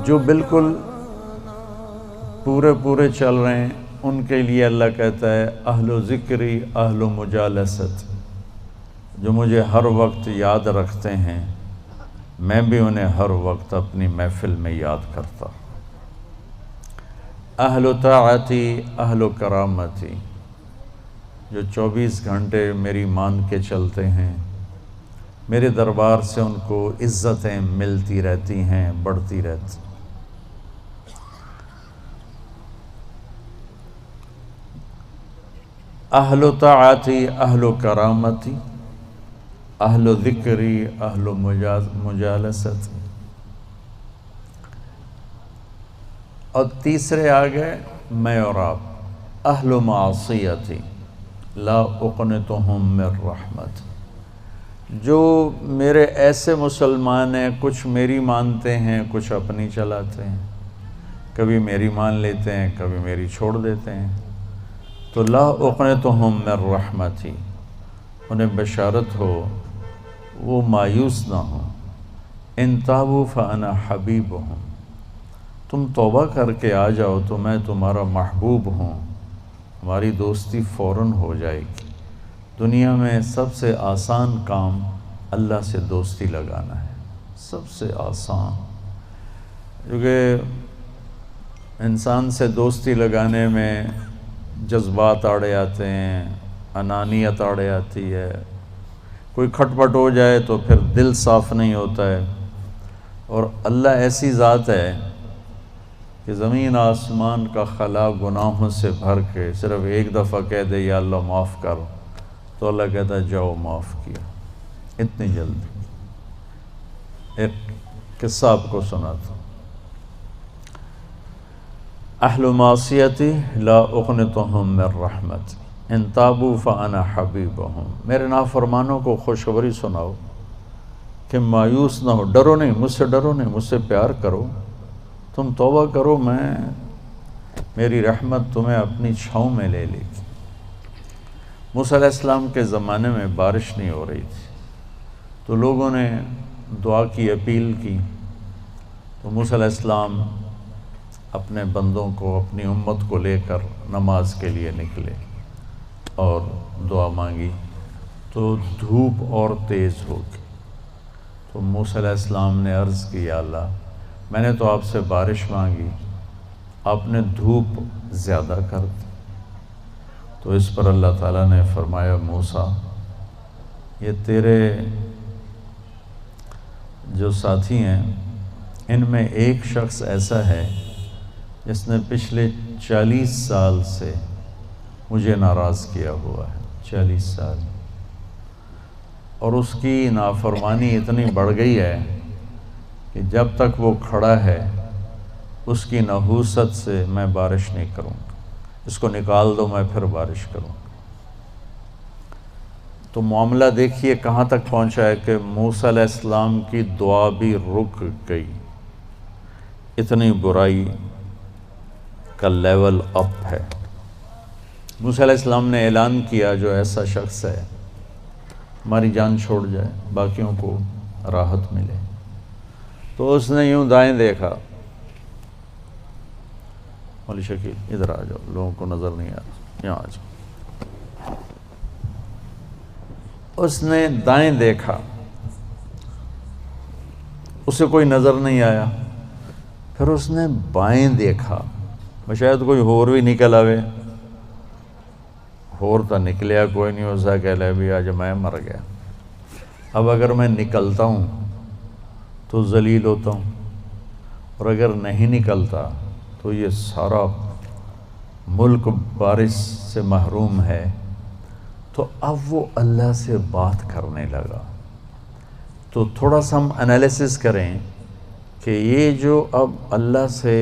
جو بالکل پورے چل رہے ہیں ان کے لیے اللہ کہتا ہے اہل و ذکری اہل و مجالست، جو مجھے ہر وقت یاد رکھتے ہیں میں بھی انہیں ہر وقت اپنی محفل میں یاد کرتا۔ اہل و طاعتی اہل و کرامتی، جو 24 گھنٹے میری مان کے چلتے ہیں، میرے دربار سے ان کو عزتیں ملتی رہتی ہیں، بڑھتی رہتی۔ اہل و طاعتی اہل و کرامتی اہل و ذکری اہل و مجالست۔ اور تیسرے آگئے میں اور آپ، اہل و معصیتی لا اقنتہم من رحمت، جو میرے ایسے مسلمان ہیں، کچھ میری مانتے ہیں کچھ اپنی چلاتے ہیں، کبھی میری مان لیتے ہیں کبھی میری چھوڑ دیتے ہیں، تو لا اقنتہم من رحمتی، انہیں بشارت ہو وہ مایوس نہ ہوں، ان تابوا فانا حبیبہم، تم توبہ کر کے آ جاؤ تو میں تمہارا محبوب ہوں، ہماری دوستی فوراً ہو جائے گی۔ دنیا میں سب سے آسان کام اللہ سے دوستی لگانا ہے، سب سے آسان، کیونکہ انسان سے دوستی لگانے میں جذبات آڑے آتے ہیں، انانیت آڑے آتی ہے، کوئی کھٹ پٹ ہو جائے تو پھر دل صاف نہیں ہوتا ہے۔ اور اللہ ایسی ذات ہے کہ زمین آسمان کا خلا گناہوں سے بھر کے صرف ایک دفعہ کہہ دے یا اللہ معاف کر، تو اللہ کہتا ہے جاؤ معاف کیا، اتنی جلدی۔ ایک قصہ آپ کو سناتا ہوں۔ اہل معصیتی لا اقنتہم من رحمت ان تابوا فانا حبیبہم، میرے نافرمانوں کو خوشخبری سناؤ کہ مایوس نہ ہو، ڈرو نہیں، مجھ سے ڈرو نہیں، مجھ سے پیار کرو، تم توبہ کرو، میری رحمت تمہیں اپنی چھاؤں میں لے لے گی۔ موسیٰ علیہ السلام کے زمانے میں بارش نہیں ہو رہی تھی، تو لوگوں نے دعا کی، اپیل کی، تو موسیٰ علیہ السلام اپنے بندوں کو، اپنی امت کو لے کر نماز کے لیے نکلے اور دعا مانگی، تو دھوپ اور تیز ہو گئی۔ تو موسیٰ علیہ السلام نے عرض کی یا اللہ، میں نے تو آپ سے بارش مانگی، آپ نے دھوپ زیادہ کر دی۔ تو اس پر اللہ تعالیٰ نے فرمایا موسیٰ، یہ تیرے جو ساتھی ہیں ان میں ایک شخص ایسا ہے جس نے پچھلے 40 سال سے مجھے ناراض کیا ہوا ہے، 40 سال، اور اس کی نافرمانی اتنی بڑھ گئی ہے کہ جب تک وہ کھڑا ہے اس کی نحوست سے میں بارش نہیں کروں گا، اس کو نکال دو میں پھر بارش کروں گا۔ تو معاملہ دیکھیے کہاں تک پہنچا ہے کہ موسیٰ علیہ السلام کی دعا بھی رک گئی، اتنی برائی کا لیول اپ ہے۔ موسیٰ علیہ السلام نے اعلان کیا جو ایسا شخص ہے ہماری جان چھوڑ جائے، باقیوں کو راحت ملے۔ تو اس نے یوں دائیں دیکھا، مولی شکیل ادھر آ جاؤ، لوگوں کو نظر نہیں آ رہا، یہاں آ جاؤ۔ اس نے دائیں دیکھا، اسے کوئی نظر نہیں آیا، پھر اس نے بائیں دیکھا، شاید کوئی ہور بھی نکل آوے، ہور تو نکلیا کوئی نہیں، اسا کہہ لے بھی آج میں مر گیا، اب اگر میں نکلتا ہوں تو ذلیل ہوتا ہوں، اور اگر نہیں نکلتا تو یہ سارا ملک بارش سے محروم ہے۔ تو اب وہ اللہ سے بات کرنے لگا۔ تو تھوڑا سا ہم انالیسس کریں کہ یہ جو اب اللہ سے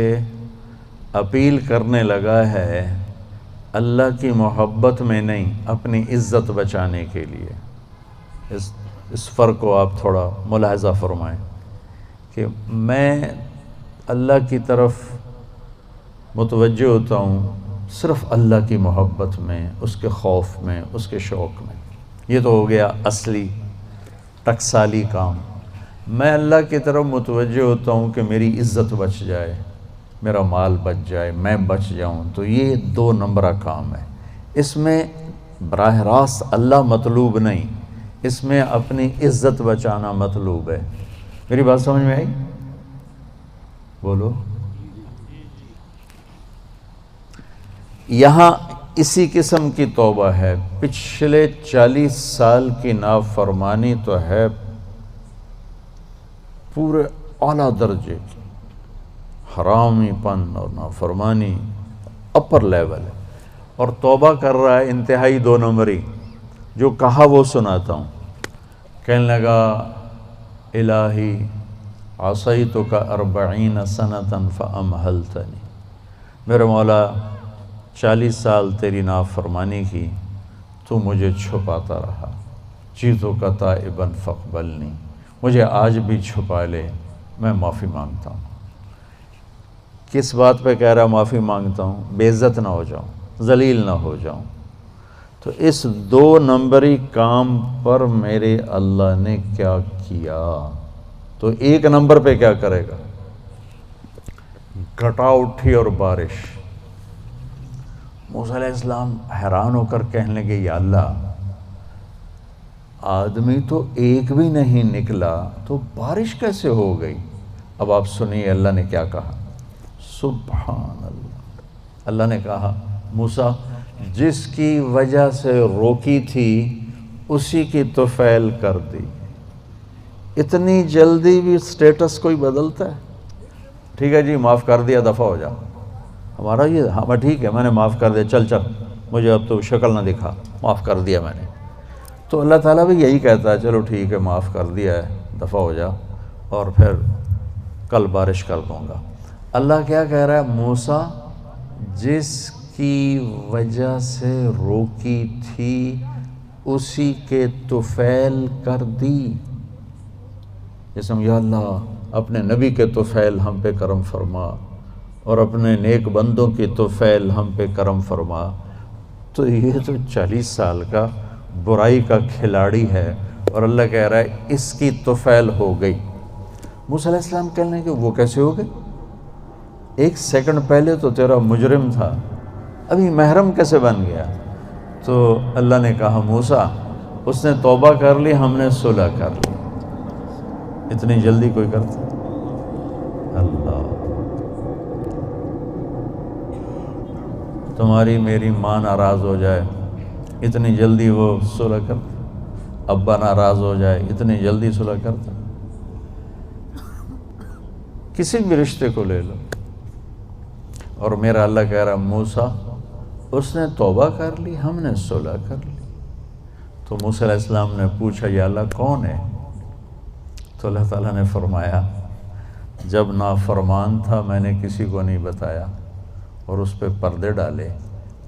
اپیل کرنے لگا ہے، اللہ کی محبت میں نہیں، اپنی عزت بچانے کے لیے، اس فرق کو آپ تھوڑا ملاحظہ فرمائیں کہ میں اللہ کی طرف متوجہ ہوتا ہوں صرف اللہ کی محبت میں، اس کے خوف میں، اس کے شوق میں۔ یہ تو ہو گیا اصلی ٹکسالی کام۔ میں اللہ کی طرف متوجہ ہوتا ہوں کہ میری عزت بچ جائے، میرا مال بچ جائے، میں بچ جاؤں، تو یہ 2 نمبرہ کام ہے۔ اس میں براہ راست اللہ مطلوب نہیں، اس میں اپنی عزت بچانا مطلوب ہے۔ میری بات سمجھ میں آئی؟ بولو۔ یہاں اسی قسم کی توبہ ہے۔ پچھلے 40 سال کی نافرمانی تو ہے پورے اعلیٰ درجے کی، حرامی پن اور نافرمانی اپر لیول ہے، اور توبہ کر رہا ہے انتہائی 2 نمبری۔ جو کہا وہ سناتا ہوں۔ کہنے لگا الہی عصیتک 40 سنة فامہلتنی، میرے مولا 40 سال تیری نافرمانی کی، تو مجھے چھپاتا رہا، جئتک تائبا فاقبلنی، مجھے آج بھی چھپا لے، میں معافی مانگتا ہوں۔ کس بات پہ کہہ رہا معافی مانگتا ہوں؟ بے عزت نہ ہو جاؤں، ذلیل نہ ہو جاؤں۔ تو اس 2 نمبری کام پر میرے اللہ نے کیا کیا؟ تو 1 نمبر پہ کیا کرے گا؟ گھٹا اٹھی اور بارش۔ موسیٰ علیہ السلام حیران ہو کر کہنے لگے یا اللہ، آدمی تو ایک بھی نہیں نکلا تو بارش کیسے ہو گئی؟ اب آپ سنیے اللہ نے کیا کہا۔ سبحان اللہ، اللہ نے کہا موسیٰ جس کی وجہ سے روکی تھی اسی کی طفیل کر دی۔ اتنی جلدی بھی سٹیٹس کوئی بدلتا ہے؟ ٹھیک ہے جی معاف کر دیا، دفع ہو جا۔ ہمارا یہ ہاں ٹھیک ہے میں نے معاف کر دیا، چل مجھے اب تو شکل نہ دکھا، معاف کر دیا میں نے۔ تو اللہ تعالیٰ بھی یہی کہتا ہے چلو ٹھیک ہے معاف کر دیا ہے، دفع ہو جا، اور پھر کل بارش کر دوں گا۔ اللہ کیا کہہ رہا ہے؟ موسیٰ جس کی وجہ سے روکی تھی اسی کے طفیل کر دی۔ جیسے یا اللہ اپنے نبی کے طفیل ہم پہ کرم فرما، اور اپنے نیک بندوں کی طفیل ہم پہ کرم فرما۔ تو یہ تو 40 سال کا برائی کا کھلاڑی ہے، اور اللہ کہہ رہا ہے اس کی طفیل ہو گئی۔ موسیٰ علیہ السلام کہنے لگے وہ کیسے ہو گئی؟ 1 سیکنڈ پہلے تو تیرا مجرم تھا، ابھی محرم کیسے بن گیا؟ تو اللہ نے کہا موسیٰ اس نے توبہ کر لی، ہم نے صلح کر لی۔ اتنی جلدی کوئی کرتا؟ اللہ، تمہاری میری ماں ناراض ہو جائے اتنی جلدی وہ صلح کرتا؟ ابا ناراض ہو جائے اتنی جلدی صلح کرتا؟ کسی بھی رشتے کو لے لو، اور میرا اللہ کہہ رہا موسیٰ اس نے توبہ کر لی، ہم نے صلح کر لی۔ تو موسیٰ علیہ السلام نے پوچھا یا اللہ کون ہے؟ تو اللہ تعالیٰ نے فرمایا جب نافرمان تھا میں نے کسی کو نہیں بتایا اور اس پہ پردے ڈالے،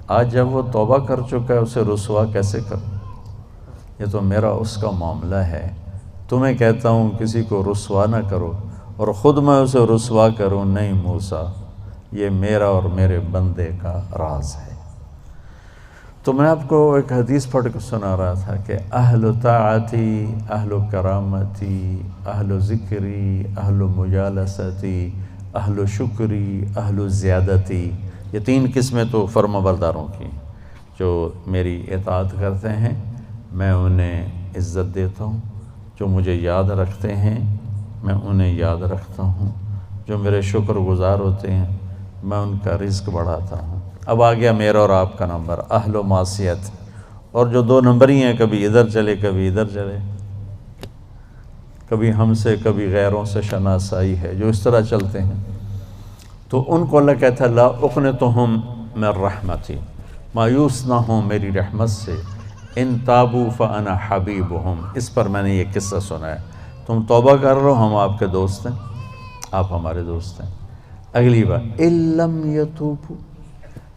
آج جب وہ توبہ کر چکا ہے اسے رسوا کیسے کروں؟ یہ تو میرا اس کا معاملہ ہے، تمہیں کہتا ہوں کسی کو رسوا نہ کرو اور خود میں اسے رسوا کروں نہیں موسیٰ، یہ میرا اور میرے بندے کا راز ہے۔ تو میں آپ کو ایک حدیث پڑھ کے سنا رہا تھا کہ اہل طاعتی، اہل کرامتی، اہل ذکری، اہل مجالستی، اہل شکری، اہل زیادتی، یہ 3 قسمیں تو فرما برداروں کی جو میری اطاعت کرتے ہیں میں انہیں عزت دیتا ہوں، جو مجھے یاد رکھتے ہیں میں انہیں یاد رکھتا ہوں، جو میرے شکر گزار ہوتے ہیں میں ان کا رزق بڑھاتا ہوں۔ اب آ گیا میرا اور آپ کا نمبر، اہل و معصیت، اور جو 2 نمبری ہیں کبھی ادھر چلے کبھی ادھر چلے، کبھی ہم سے کبھی غیروں سے شناسائی ہے، جو اس طرح چلتے ہیں، تو ان کو اللہ کہتا ہے لا اقنطہم من رحمتی، مایوس نہ ہوں میری رحمت سے، ان تابوا فانا حبیبہم۔ اس پر میں نے یہ قصہ سنا ہے، تم توبہ کر رہو ہم آپ کے دوست ہیں، آپ ہمارے دوست ہیں۔ اگلی بار ان لم یتوبوا،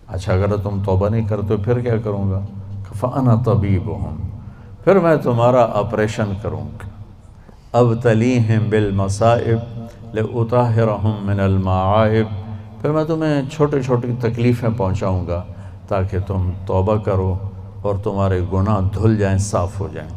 اچھا اگر تم توبہ نہیں کرتے پھر کیا کروں گا؟ فانا طبیبہم، پھر میں تمہارا آپریشن کروں گا۔ ابتلیہم بالمصائب لأطہرہم من المعائب، پھر میں تمہیں چھوٹی چھوٹی تکلیفیں پہنچاؤں گا تاکہ تم توبہ کرو اور تمہارے گناہ دھل جائیں، صاف ہو جائیں۔